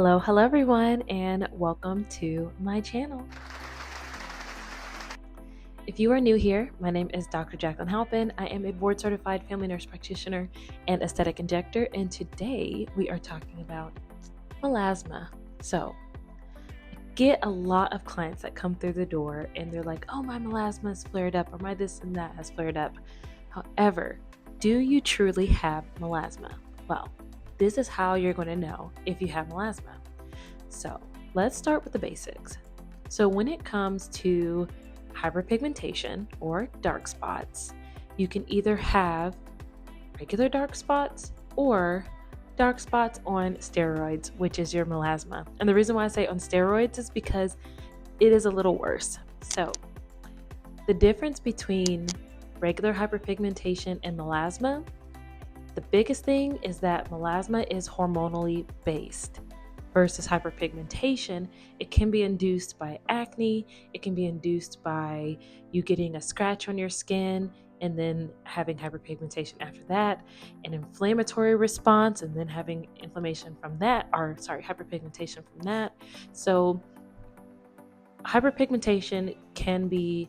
Hello everyone, and welcome to my channel. If you are new here, my name is Dr. Jacqueline Halpin. I am a board certified family nurse practitioner and aesthetic injector, and today we are talking about melasma. So, I get a lot of clients that come through the door and they're like, oh, my melasma has flared up, or my this and that has flared up. However, do you truly have melasma? Well, this is how you're going to know if you have melasma. So let's start with the basics. So when it comes to hyperpigmentation or dark spots, you can either have regular dark spots or dark spots on steroids, which is your melasma. And the reason why I say on steroids is because it is a little worse. So the difference between regular hyperpigmentation and melasma, the biggest thing is that melasma is hormonally based versus hyperpigmentation. It can be induced by acne, it can be induced by you getting a scratch on your skin and then having hyperpigmentation after that, an inflammatory response, and then having inflammation from that, hyperpigmentation from that. So hyperpigmentation can be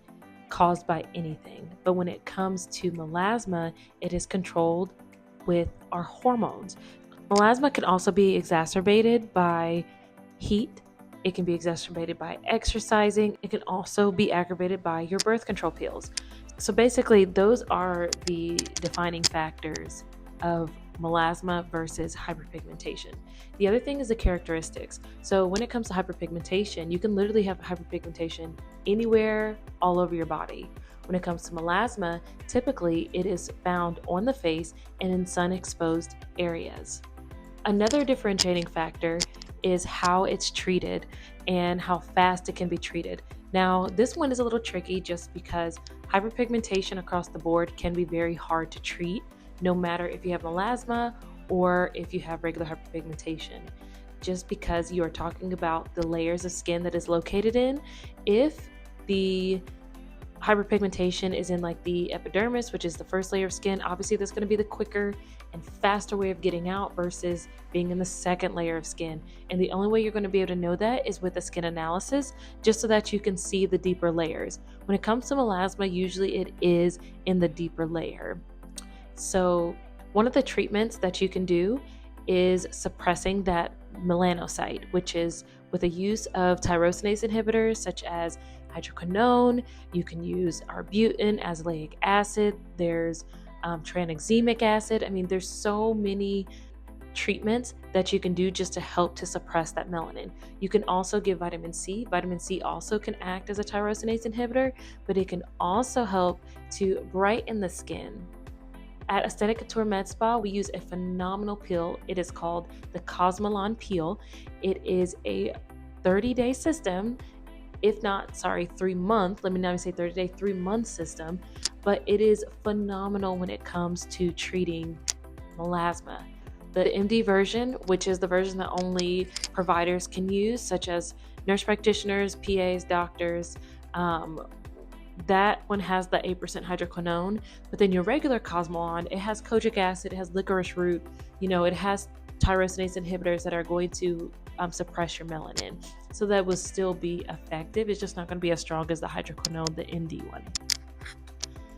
caused by anything, but when it comes to melasma, it is controlled with our hormones. Melasma can also be exacerbated by heat. It can be exacerbated by exercising. It can also be aggravated by your birth control pills. So basically, those are the defining factors of melasma versus hyperpigmentation. The other thing is the characteristics. So when it comes to hyperpigmentation, you can literally have hyperpigmentation anywhere, all over your body. When it comes to melasma, typically it is found on the face and in sun-exposed areas. Another differentiating factor is how it's treated and how fast it can be treated. Now, this one is a little tricky just because hyperpigmentation across the board can be very hard to treat, no matter if you have melasma or if you have regular hyperpigmentation. Just because you are talking about the layers of skin that is located in, if the hyperpigmentation is in like the epidermis, which is the first layer of skin, obviously that's going to be the quicker and faster way of getting out versus being in the second layer of skin. And the only way you're going to be able to know that is with a skin analysis, just so that you can see the deeper layers. When it comes to melasma, usually it is in the deeper layer. So one of the treatments that you can do is suppressing that melanocyte, which is with the use of tyrosinase inhibitors such as hydroquinone. You can use arbutin, azelaic acid. There's tranexamic acid. I mean, there's so many treatments that you can do just to help to suppress that melanin. You can also give vitamin C. Vitamin C also can act as a tyrosinase inhibitor, but it can also help to brighten the skin. At Aesthetic Couture Med Spa, we use a phenomenal peel. It is called the Cosmelan Peel. It is a 30-day system, if not, 3-month, let me not say 30-day, 3-month system, but it is phenomenal when it comes to treating melasma. The MD version, which is the version that only providers can use, such as nurse practitioners, PAs, doctors, that one has the 8% hydroquinone, but then your regular Cosmelan, it has kojic acid, it has licorice root, it has tyrosinase inhibitors that are going to suppress your melanin. So that will still be effective. It's just not going to be as strong as the hydroquinone, the MD one.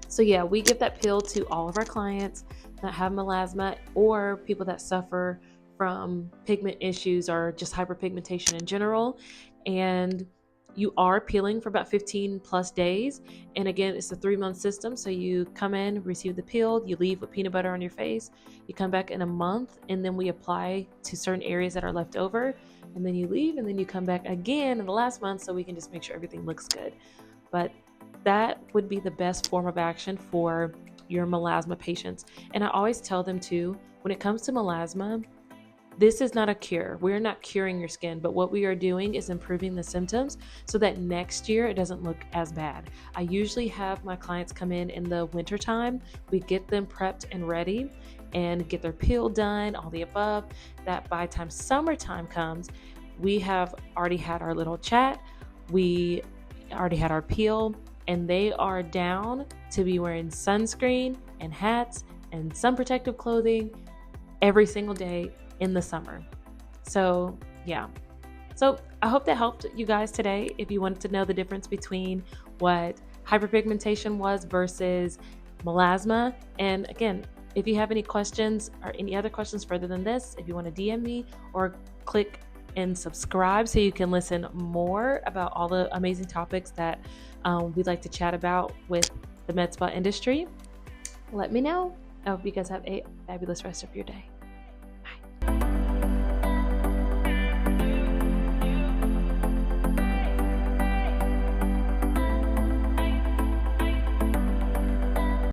So yeah, we give that pill to all of our clients that have melasma or people that suffer from pigment issues or just hyperpigmentation in general. And you are peeling for about 15 plus days. And again, it's a 3-month system. So you come in, receive the peel, you leave with peanut butter on your face, you come back in a month, and then we apply to certain areas that are left over. And then you leave, and then you come back again in the last month so we can just make sure everything looks good. But that would be the best form of action for your melasma patients. And I always tell them too, when it comes to melasma, this is not a cure. We're not curing your skin, but what we are doing is improving the symptoms so that next year it doesn't look as bad. I usually have my clients come in the winter time. We get them prepped and ready and get their peel done, all the above, that by the time summertime comes, we have already had our little chat. We already had our peel, and they are down to be wearing sunscreen and hats and sun protective clothing every single day in the summer. So Yeah. So I hope that helped you guys today. If you wanted to know the difference between what hyperpigmentation was versus melasma. And again, if you have any questions or any other questions further than this, if you want to DM me or click and subscribe so you can listen more about all the amazing topics that we'd like to chat about with the med spa industry, let me know. I hope you guys have a fabulous rest of your day.